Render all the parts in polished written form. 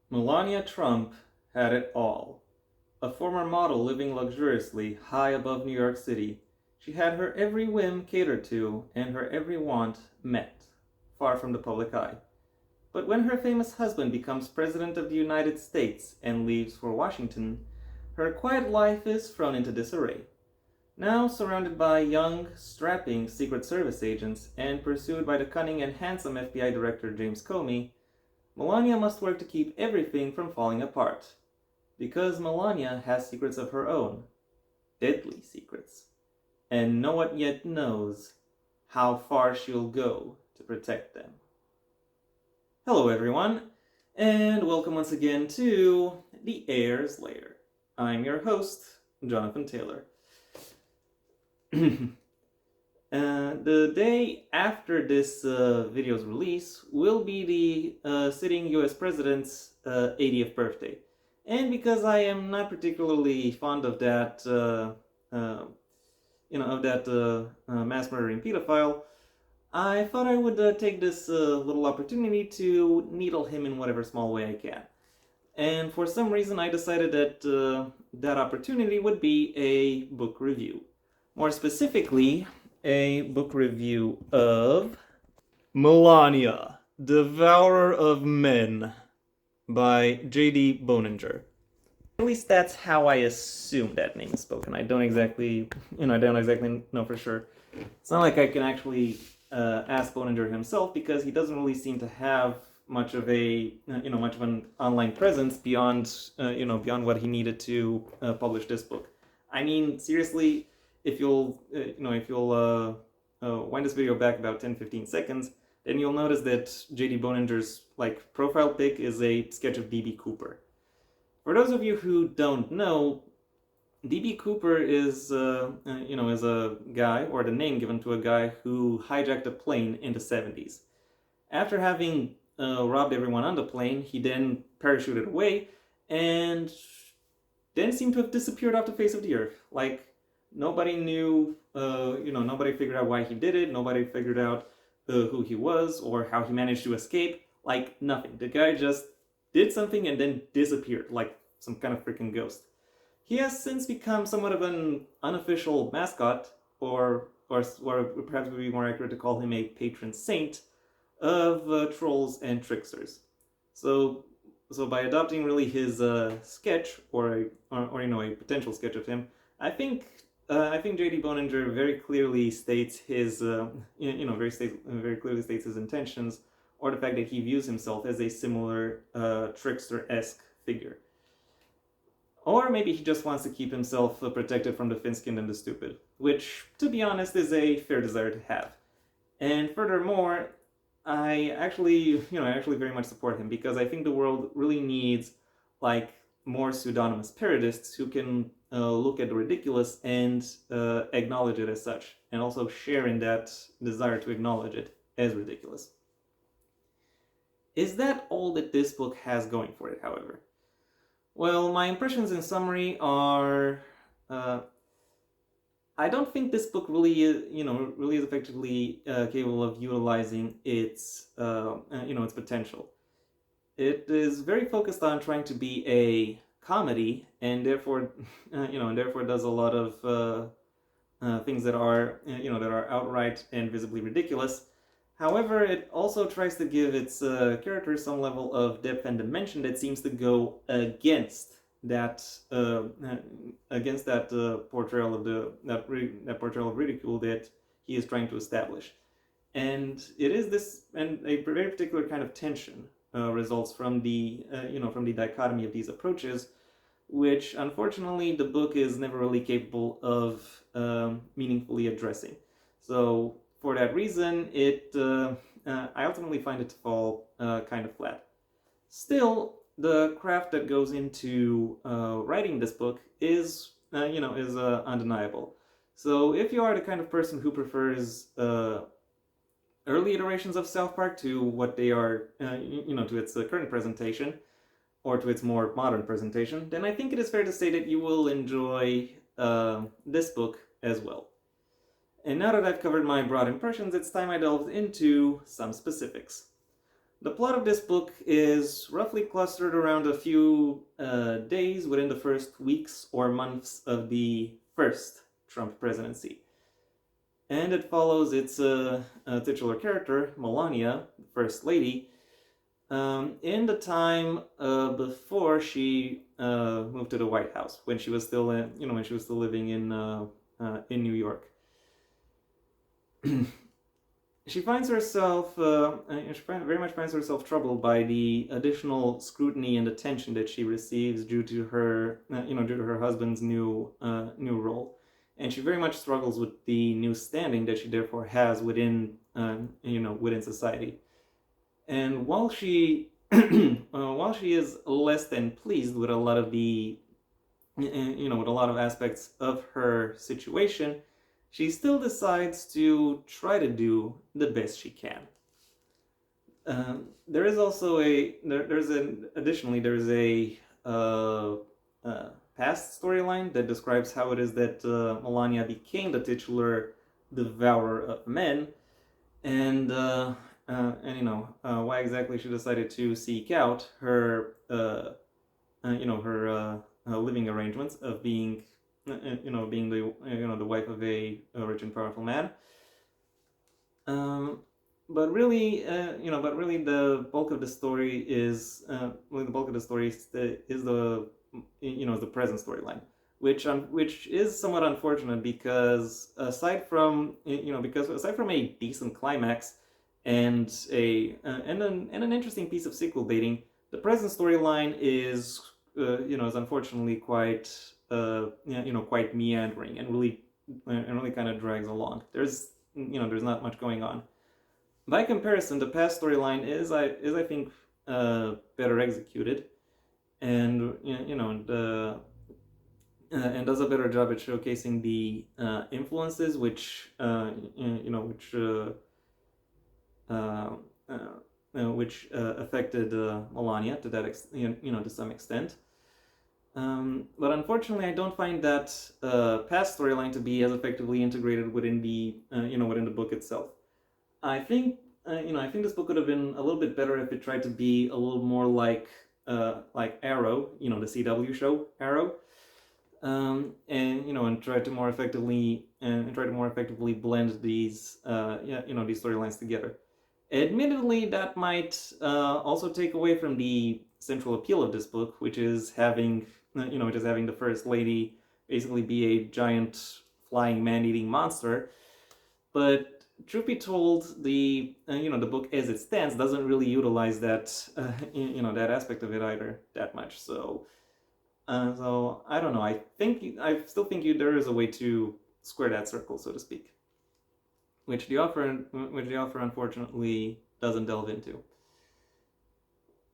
Melania Trump had it all. A former model living luxuriously high above New York City, she had her every whim catered to and her every want met, far from the public eye. But when her famous husband becomes President of the United States and leaves for Washington, her quiet life is thrown into disarray. Now surrounded by young, strapping Secret Service agents and pursued by the cunning and handsome FBI Director James Comey, Melania must work to keep everything from falling apart. Because Melania has secrets of her own, deadly secrets, and no one yet knows how far she'll go to protect them. Hello, everyone, and welcome once again to the Heir's Lair. I'm your host, Jonathan Taylor. The day after this video's release will be the sitting US President's 80th birthday. And because I am not particularly fond of that, mass murdering pedophile, I thought I would take this little opportunity to needle him in whatever small way I can. And for some reason, I decided that that opportunity would be a book review. More specifically, a book review of Melania, Devourer of Men by J.D. Boninger. At least that's how I assume that name is spoken. I don't exactly know for sure. It's not like I can actually ask Boninger himself because he doesn't really seem to have much of an online presence beyond what he needed to publish this book. I mean, seriously, if you'll wind this video back about 10-15 seconds, then you'll notice that J.D. Boninger's profile pic is a sketch of D.B. Cooper. For those of you who don't know, D.B. Cooper is a guy, or the name given to a guy who hijacked a plane in the 70s. After having robbed everyone on the plane, he then parachuted away and then seemed to have disappeared off the face of the earth. Nobody knew, nobody figured out why he did it, nobody figured out who he was or how he managed to escape. Nothing. The guy just did something and then disappeared, like some kind of freaking ghost. He has since become somewhat of an unofficial mascot, or perhaps it would be more accurate to call him a patron saint of trolls and tricksters. So by adopting really his sketch, or a potential sketch of him, I think J.D. Boninger very clearly states his very clearly states his intentions, or the fact that he views himself as a similar trickster-esque figure. Or maybe he just wants to keep himself protected from the thin-skinned and the stupid, which, to be honest, is a fair desire to have. And furthermore, I actually very much support him, because I think the world really needs more pseudonymous parodists who can look at the ridiculous and acknowledge it as such, and also share in that desire to acknowledge it as ridiculous. Is that all that this book has going for it, however? Well, my impressions in summary are, I don't think this book really is effectively capable of utilizing its potential. It is very focused on trying to be a comedy, and therefore does a lot of things that are outright and visibly ridiculous. However, it also tries to give its characters some level of depth and dimension that seems to go against that portrayal of ridicule that he is trying to establish. And it is this, and a very particular kind of tension results from the dichotomy of these approaches, which unfortunately the book is never really capable of meaningfully addressing. So for that reason, I ultimately find it to fall kind of flat. Still, the craft that goes into writing this book is undeniable. So if you are the kind of person who prefers early iterations of South Park to what they are, to its current presentation, or to its more modern presentation, then I think it is fair to say that you will enjoy this book as well. And now that I've covered my broad impressions, it's time I delved into some specifics. The plot of this book is roughly clustered around a few days within the first weeks or months of the first Trump presidency. And it follows its titular character, Melania, First Lady, in the time before she moved to the White House, when she was still, when she was still living in New York. She finds herself, very much finds herself troubled by the additional scrutiny and attention that she receives due to her, due to her husband's new role, and she very much struggles with the new standing that she therefore has within, within society. And while she, while she is less than pleased with a lot of the, with a lot of aspects of her situation, she still decides to try to do the best she can. There is also additionally there's a past storyline that describes how it is that Melania became the titular Devourer of Men, and why exactly she decided to seek out her living arrangements of being being the wife of a rich and powerful man. But really, the bulk of the story is the present storyline, which is somewhat unfortunate because aside from a decent climax and an interesting piece of sequel baiting, the present storyline is unfortunately quite quite meandering and really kind of drags along. There's not much going on. By comparison, the past storyline is I think better executed, and and does a better job at showcasing the influences which affected Melania to to some extent. But unfortunately, I don't find that past storyline to be as effectively integrated within the within the book itself. I think this book would have been a little bit better if it tried to be a little more like Arrow, the CW show Arrow, and try to more effectively blend these these storylines together. Admittedly, that might also take away from the central appeal of this book, which is having the First Lady basically be a giant flying man-eating monster. But truth be told, the the book as it stands doesn't really utilize that that aspect of it either that much. So I don't know. I still think there is a way to square that circle, so to speak, which the author unfortunately doesn't delve into.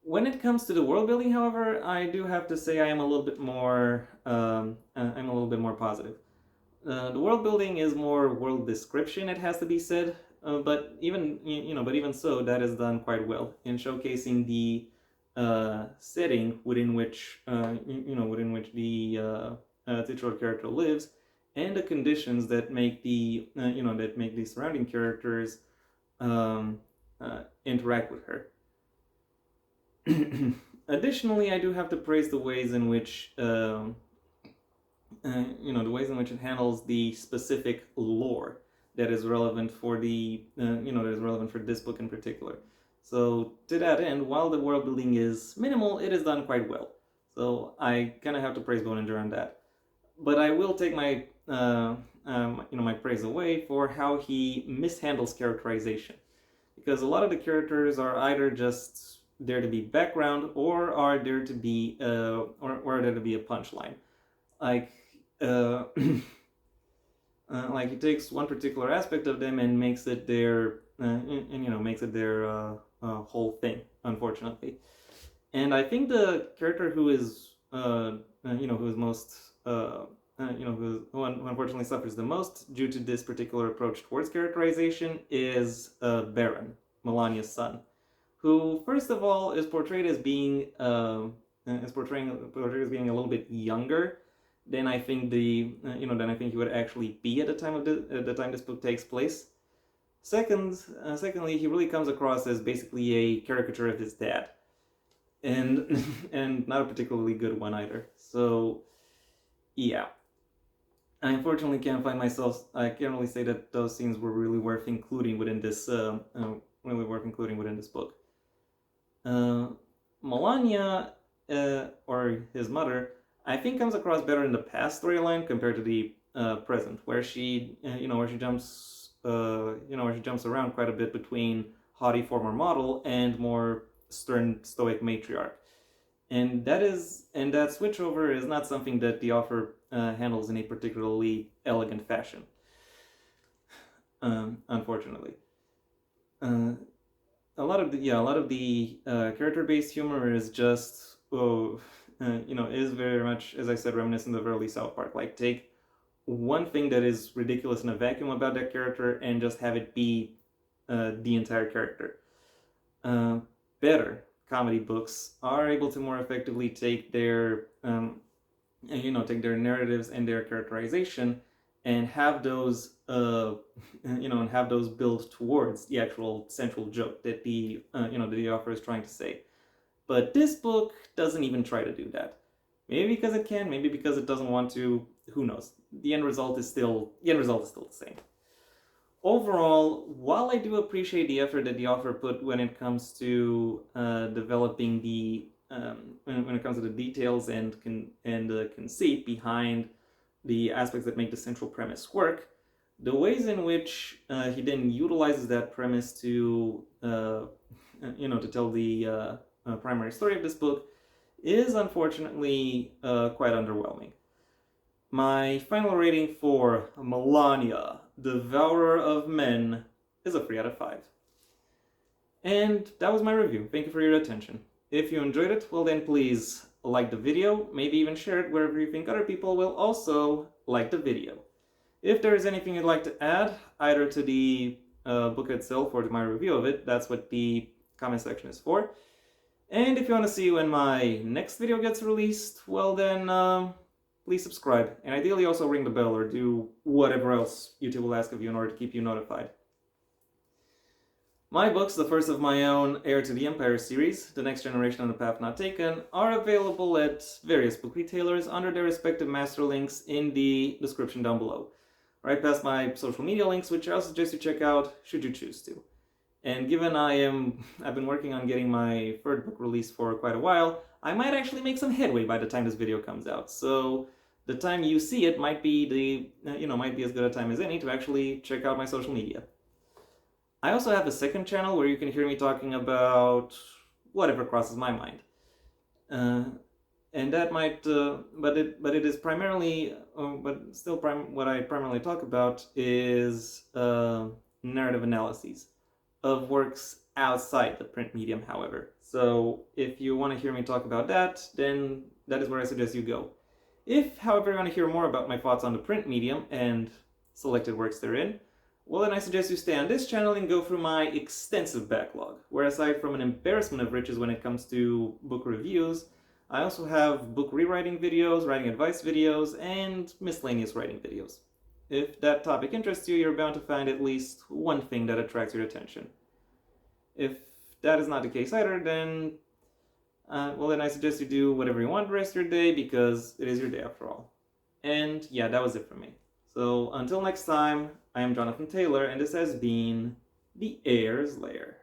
When it comes to the world building, however, I do have to say I am a little bit more positive. The world building is more world description, it has to be said, but even so, that is done quite well in showcasing the setting within which the titular character lives, and the conditions that make the surrounding characters interact with her. Additionally, I do have to praise the ways in which the ways in which it handles the specific lore that is relevant for this book in particular. So to that end, while the world building is minimal, it is done quite well. So I kind of have to praise Boninger on that. But I will take my my praise away for how he mishandles characterization, because a lot of the characters are either just there to be background or are there to be or are there to be a punchline. Like like he takes one particular aspect of them and makes it their whole thing, unfortunately. And I think the character who is who is most who unfortunately suffers the most due to this particular approach towards characterization is Baron, Melania's son, who first of all is portrayed as being portrayed as being a little bit younger than I think he would actually be at the time this book takes place. Secondly, he really comes across as basically a caricature of his dad, and and not a particularly good one either. So, yeah, I unfortunately can't find myself. I can't really say that those scenes were really worth including within this. Really worth including within this book. Melania, or his mother, I think comes across better in the past storyline compared to the present, where she, where she jumps, where she jumps around quite a bit between haughty former model and more stern stoic matriarch. And that switchover is not something that the author handles in a particularly elegant fashion, unfortunately. A lot of the character-based humor is just is very much, as I said, reminiscent of early South Park. Like, take one thing that is ridiculous in a vacuum about that character and just have it be the entire character. Better comedy books are able to more effectively take their take their narratives and their characterization and have those build towards the actual central joke that the the author is trying to say. But this book doesn't even try to do that. Maybe because it can, maybe because it doesn't want to. Who knows? The end result is still the same. Overall, while I do appreciate the effort that the author put when it comes to developing the when it comes to the details and the conceit behind the aspects that make the central premise work, the ways in which he then utilizes that premise to to tell the primary story of this book is unfortunately quite underwhelming. My final rating for Melania, Devourer of Men, is a 3 out of 5. And that was my review. Thank you for your attention. If you enjoyed it, well then please like the video, maybe even share it wherever you think other people will also like the video. If there is anything you'd like to add, either to the book itself or to my review of it, that's what the comment section is for. And if you want to see when my next video gets released, well then, please subscribe, and ideally also ring the bell or do whatever else YouTube will ask of you in order to keep you notified. My books, the first of my own Heir to the Empire series, The Next Generation and The Path Not Taken, are available at various book retailers under their respective master links in the description down below. Right past my social media links, which I also suggest you check out should you choose to. And given I've been working on getting my third book released for quite a while, I might actually make some headway by the time this video comes out. So the time you see it might be might be as good a time as any to actually check out my social media. I also have a second channel where you can hear me talking about whatever crosses my mind. And that might, but it is primarily, what I primarily talk about is narrative analyses of works outside the print medium, however. So if you want to hear me talk about that, then that is where I suggest you go. If, however, you want to hear more about my thoughts on the print medium and selected works therein, well then I suggest you stay on this channel and go through my extensive backlog, where aside from an embarrassment of riches when it comes to book reviews, I also have book rewriting videos, writing advice videos, and miscellaneous writing videos. If that topic interests you, you're bound to find at least one thing that attracts your attention. If that is not the case either, then well then I suggest you do whatever you want the rest of your day, because it is your day after all. And yeah, that was it for me. So until next time, I am Jonathan Taylor, and this has been The Heir's Lair.